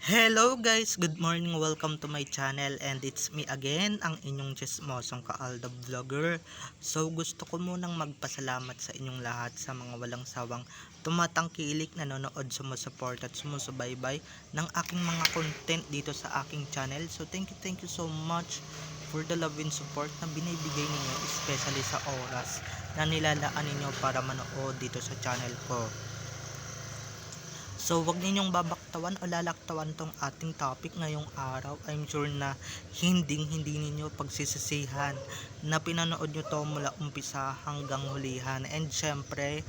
Hello guys, good morning, welcome to my channel and it's me again, ang inyong chismosong Kaalda Vlogger. So gusto ko munang magpasalamat sa inyong lahat sa mga walang sawang tumatangkilik, nanonood, sumusuport at sumusubaybay ng aking mga content dito sa aking channel. So thank you so much for the love and support na binibigay ninyo, especially sa oras na nilalaan ninyo para manood dito sa channel ko. So, wag ninyong babaktawan o lalaktawan tong ating topic ngayong araw. I'm sure na hindi ninyo pagsisisihan na pinanood nyo to mula umpisa hanggang hulihan. And syempre,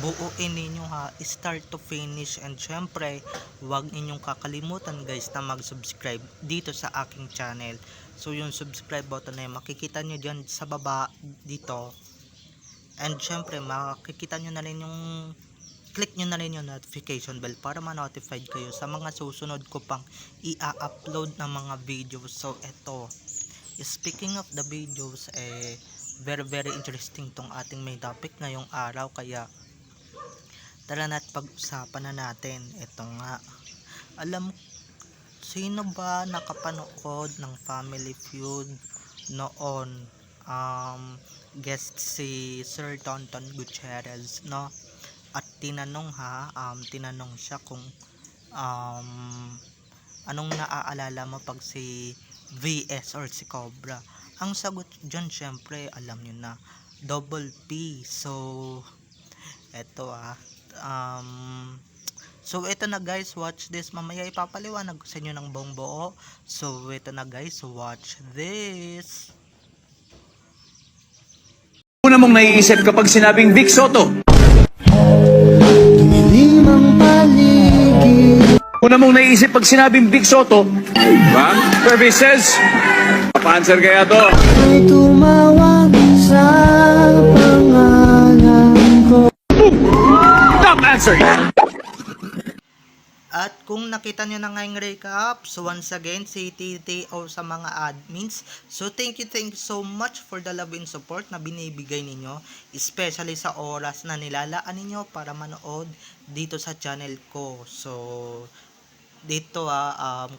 buuin ninyo ha, start to finish. And syempre, wag ninyong kakalimutan guys na mag-subscribe dito sa aking channel. So, yung subscribe button na yun, makikita nyo dyan sa baba dito. And syempre, makikita nyo na rin yung click nyo na rin yung notification bell para ma-notified kayo sa mga susunod ko pang i-upload na mga videos. So eto, speaking of the videos, very interesting tong ating main topic ngayong araw, kaya tara na't pag-usapan na natin. Eto nga, alam, sino ba nakapanood ng Family Feud noon? Guest si Sir Tonton Gutierrez, no? At tinanong siya kung um, anong naaalala mo pag si VS or si Cobra. Ang sagot dyan syempre alam nyo na, Double P. So eto so eto na guys, watch this. Mamaya ipapaliwanag ko sa inyo ng buong buo. So eto na guys, watch this. Una mong naiisip kapag sinabing Vic Soto? Una mong naiisip pag sinabing Vic Soto? Bang services? Pa-answer kaya to? Ay tumawag sa pangalan ko. Top answer! At kung nakita nyo na ngayong recap, so once again, si TTO sa mga admins. So thank you so much for the love and support na binibigay ninyo, especially sa oras na nilalaan ninyo para manood dito sa channel ko. So dito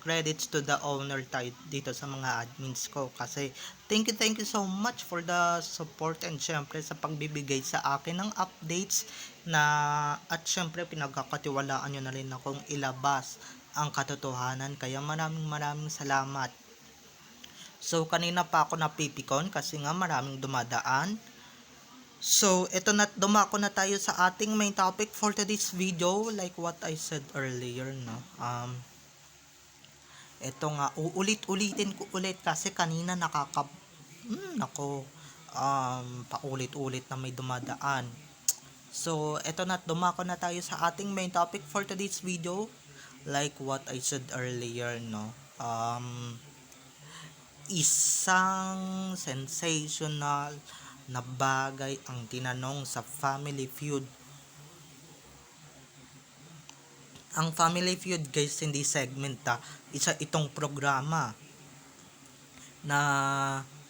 credits to the owner tayo dito sa mga admins ko, kasi thank you so much for the support and syempre sa pagbibigay sa akin ng updates na, at syempre pinagkakatiwalaan nyo na rin akong ilabas ang katotohanan, kaya maraming salamat. So kanina pa ako napipikon kasi nga maraming dumadaan. So, ito na, dumako na tayo sa ating main topic for today's video, like what I said earlier, no? Ito nga, uulit-ulitin ko ulit kasi kanina paulit-ulit na may dumadaan. So, ito na, dumako na tayo sa ating main topic for today's video, like what I said earlier, no? Isang sensational na bagay ang tinanong sa Family Feud. Ang Family Feud guys, hindi segment isa itong programa na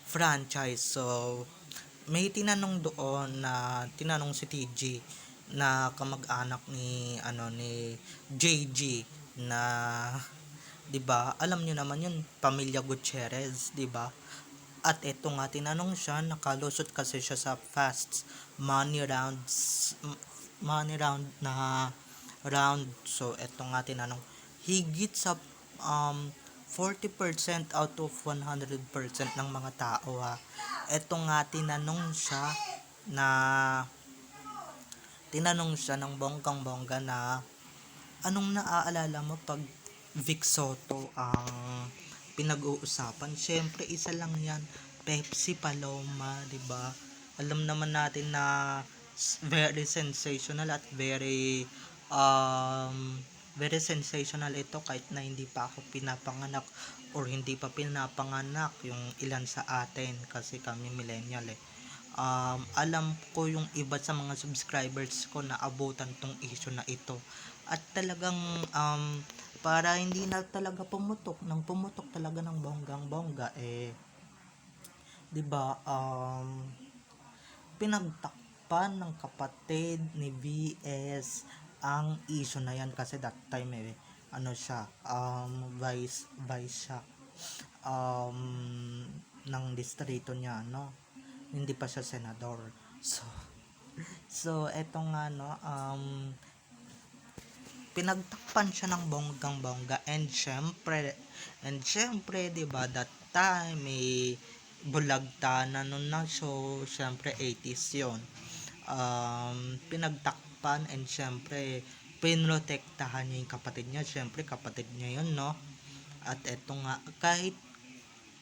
franchise. So may tinanong doon na tinanong si TG na kamag-anak ni ni JG na, 'di ba? Alam niyo naman 'yun, pamilya Gutierrez, 'di ba? At eto nga, tinanong siya, nakalusot kasi siya sa fast money round na round. So eto nga tinanong, higit sa 40% out of 100% ng mga tao Eto nga tinanong siya ng bonggang-bongga na, anong naaalala mo pag Vic Soto ang pinag-uusapan? Syempre isa lang yan, Pepsi Paloma, 'di ba? Alam naman natin na very sensational at very sensational ito kahit na hindi pa ako pinapanganak or hindi pa pinapanganak yung ilan sa atin, kasi kami millennial alam ko yung iba sa mga subscribers ko na abutan tong issue na ito, at talagang para hindi na talaga pumutok talaga ng bonggang-bongga 'di ba, pinagtakpan ng kapatid ni VS ang issue na yan kasi that time ano siya, vice siya um, ng distrito niya, no? Hindi pa siya senador. So eto nga, no, pinagtakpan siya ng bonggang bongga, and syempre 'di ba, that time may bulagta na nun na, so syempre 80s yun. Pinagtakpan, and syempre pinrotektahan niya yung kapatid niya, syempre kapatid niya yun, no? At eto nga, kahit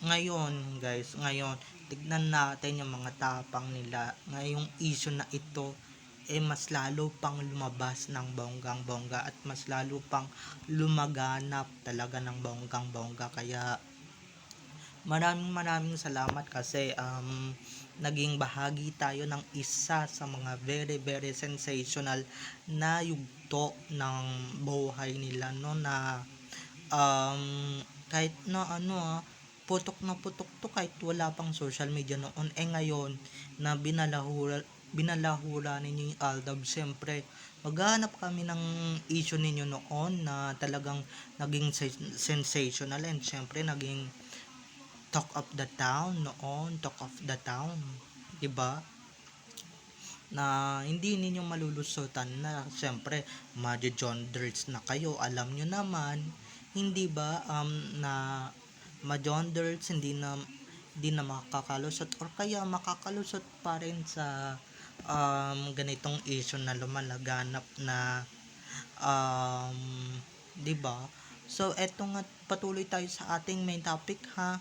ngayon guys, ngayon tignan natin yung mga tapang nila ngayong issue na ito, mas lalo pang lumabas ng bonggang bongga, at mas lalo pang lumaganap talaga ng bonggang bongga. Kaya maraming salamat kasi naging bahagi tayo ng isa sa mga very very sensational na yugto ng buhay nila, no, na kahit na putok na putok to kahit wala pang social media noon. Ngayon na binalahura ninyo yung Aldab, syempre maghanap kami ng issue ninyo noon na talagang naging sensational, and syempre naging talk of the town noon, talk of the town, 'di ba? Na hindi ninyo malulusutan, na syempre ma-genders na kayo, alam nyo naman, hindi ba, na ma-genders hindi na makakalusot, or kaya makakalusot pa rin sa ganitong issue na lumalaganap na 'di ba? So eto nga, patuloy tayo sa ating main topic, ha.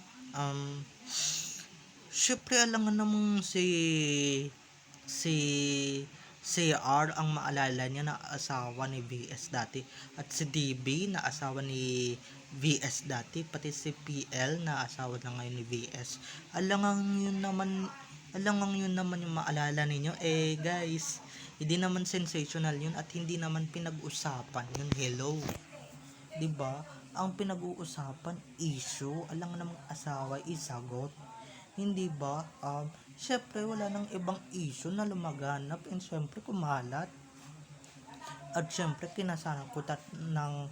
Syempre alam nga namang si CR ang maalala niya na asawa ni VS dati, at si DB na asawa ni VS dati, pati si PL na asawa na ngayon ni VS. Alangang yun naman yung maalala ninyo, guys, hindi naman sensational yun at hindi naman pinag-usapan yun. Hello, 'di ba? Ang pinag-uusapan issue, alang namang asawa isagot, hindi ba? Syempre wala nang ibang issue na lumaganap, and syempre kumalat, at syempre kinasangkutan ng,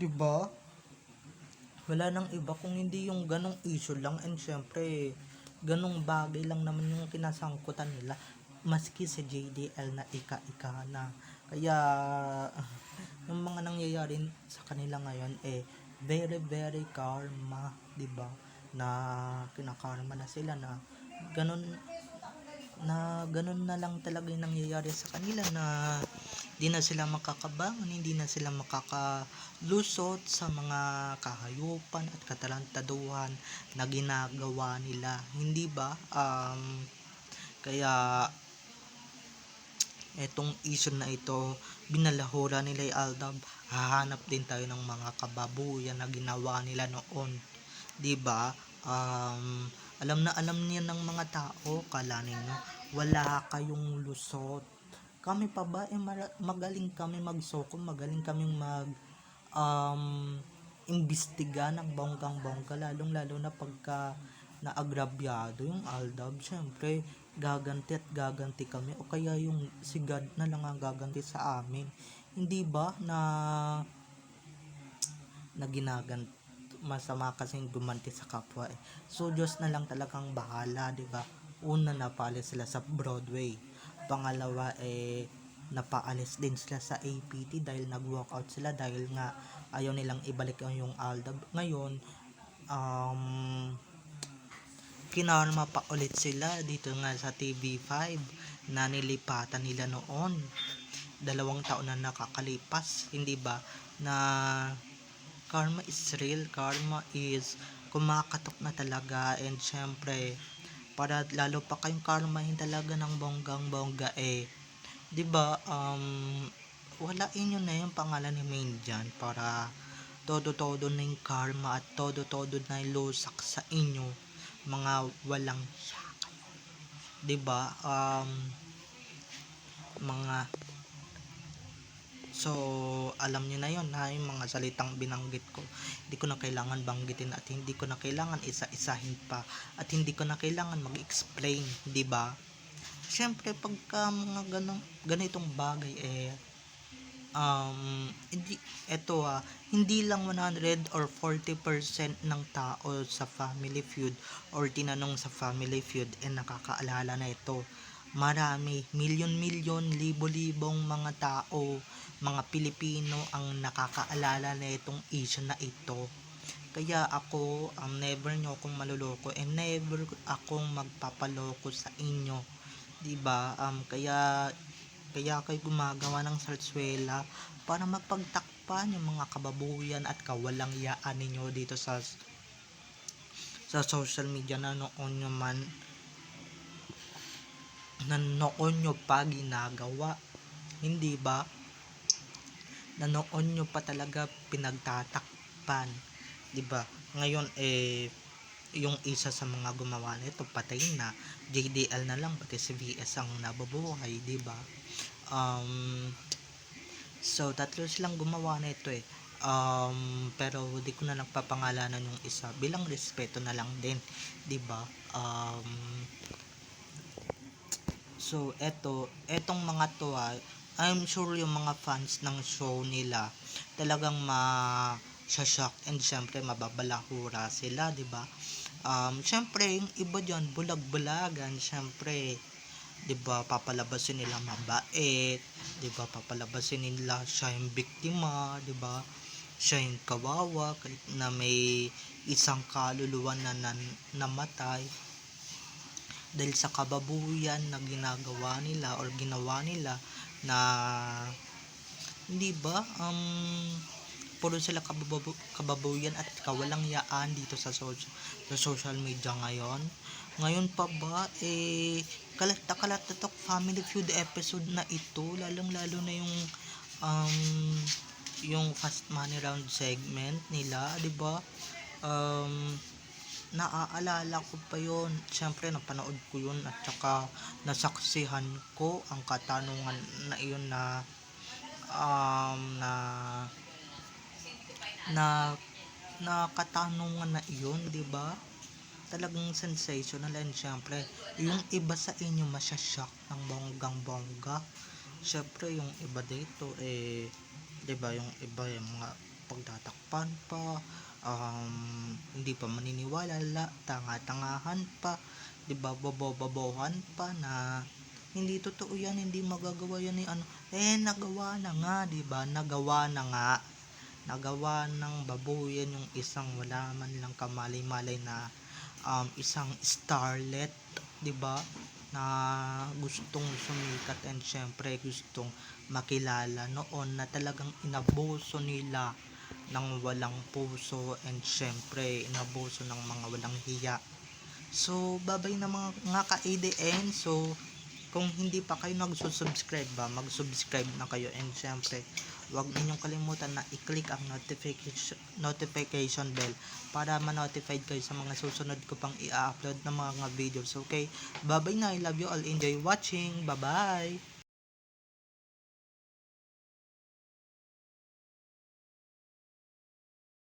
'di ba? Wala nang iba kung hindi yung ganong issue lang, and syempre ganong bagay lang naman yung kinasangkutan nila, maski sa JDL na ika-ika na. Kaya yung mga nangyayari sa kanila ngayon, very very karma, 'di ba? Na kinakarma na sila na ganun, na lang talaga yung nangyayari sa kanila, na hindi na sila makakabangon, hindi na sila makakalusot sa mga kahayupan at katarantaduhan na ginagawa nila, hindi ba? Kaya etong issue na ito, binalahura nila yung Aldab, hahanap din tayo ng mga kababuyan na ginawa nila noon, 'di ba? Alam niya ng mga tao, kala ninyo wala kayong lusot. Kami pa ba, magaling kami magsoko, magaling kaming imbestiga ng bonggang bongga, lalong lalo na pagka naagrabyado yung Aldab. Syempre gaganti at gaganti kami, o kaya yung si God na lang ang gaganti sa amin, hindi ba, na ginaganti, masama kasing gumanti sa kapwa, so Diyos na lang talagang bahala, 'di ba? Una, napaalis sila sa Broadway, pangalawa napaalis din sila sa APT dahil nag-walkout sila dahil nga ayaw nilang ibalik yung Aldab. Ngayon kinarma pa ulit sila dito nga sa TV5 na nilipatan nila noon, 2 taon na nakakalipas, hindi ba, na karma is real, karma is kumakatok na talaga, and syempre para lalo pa kayong karmahin talaga ng bonggang bongga, 'di ba? Walain nyo na yung pangalan ni Main dyan, para todo na yung karma at todo na yung lusak sa inyo, mga walang siya kayo, 'di ba? So alam niyo na yon, na yung mga salitang binanggit ko, hindi ko na kailangan banggitin, at hindi ko na kailangan isa-isahin pa, at hindi ko na kailangan mag-explain, 'di ba? Syempre pagka mga ganitong bagay, hindi, eto hindi lang 100 or 40% ng tao sa Family Feud or tinanong sa Family Feud nakakaalala na ito. Marami, milyon-milyon, libo-libong mga tao, mga Pilipino ang nakakaalala na itong issue na ito. Kaya ako, never nyo akong maluloko and never akong magpapaloko sa inyo. 'Di ba? Kaya kayo gumagawa ng salswela para mapagtakpan yung mga kababuyan at kawalang yaan ninyo dito sa social media na noon nyo pa ginagawa. Hindi ba? Na noon nyo pa talaga pinagtatakpan. 'Di ba? Ngayon yung isa sa mga gumawa nito patay na, JDL na lang pati si VS ang nabubuhay, 'di ba? So tatlo silang gumawa nito pero di ko na lang papangalanan yung isa bilang respeto na lang din, 'di ba? So etong mga to I'm sure yung mga fans ng show nila talagang shock and syempre mababalahura sila, 'di ba? Syempre yung iba diyan bulag-bulagan, syempre 'di ba papalabasin nila mabait, 'di ba papalabasin nila siya yung biktima, 'di ba? Siya yung kawawa kahit na may isang kaluluwa na namatay dahil sa kababuyan na ginagawa nila or ginawa nila na hindi ba puro sila kababuyan at kawalang yaan dito sa social media ngayon pa ba kalat na kalat na Family Feud episode na ito, lalong lalo na yung Fast Money Round segment nila, 'di ba? Naaalala ko pa yon, syempre napanood ko yun at saka nasaksihan ko ang katanungan na iyon na katanungan na iyon, 'di ba? Talagang sensational and syempre yung iba sa inyo masyashock ng bonggang-bongga. Syempre yung iba dito 'di ba, yung iba yung mga pagtatakpan pa, hindi pa maniniwala, tanga-tangahan pa, 'di ba, bobohan pa na hindi totoo yan, hindi magagawa yan ni nagawa na nga, 'di ba? Nagawa ng babuyan yung isang wala man lang kamalay-malay na isang starlet, 'di ba? Na gustong sumikat and syempre gustong makilala noon na talagang inabuso nila ng walang puso and syempre inabuso ng mga walang hiya. So babay na mga ka-ADN. So kung hindi pa kayo nagsusubscribe mag-subscribe na kayo and syempre huwag ninyong kalimutan na i-click ang notification bell para ma-notified kayo sa mga susunod ko pang i-upload na mga videos. Okay, bye bye na, I love you all, enjoy watching, bye bye.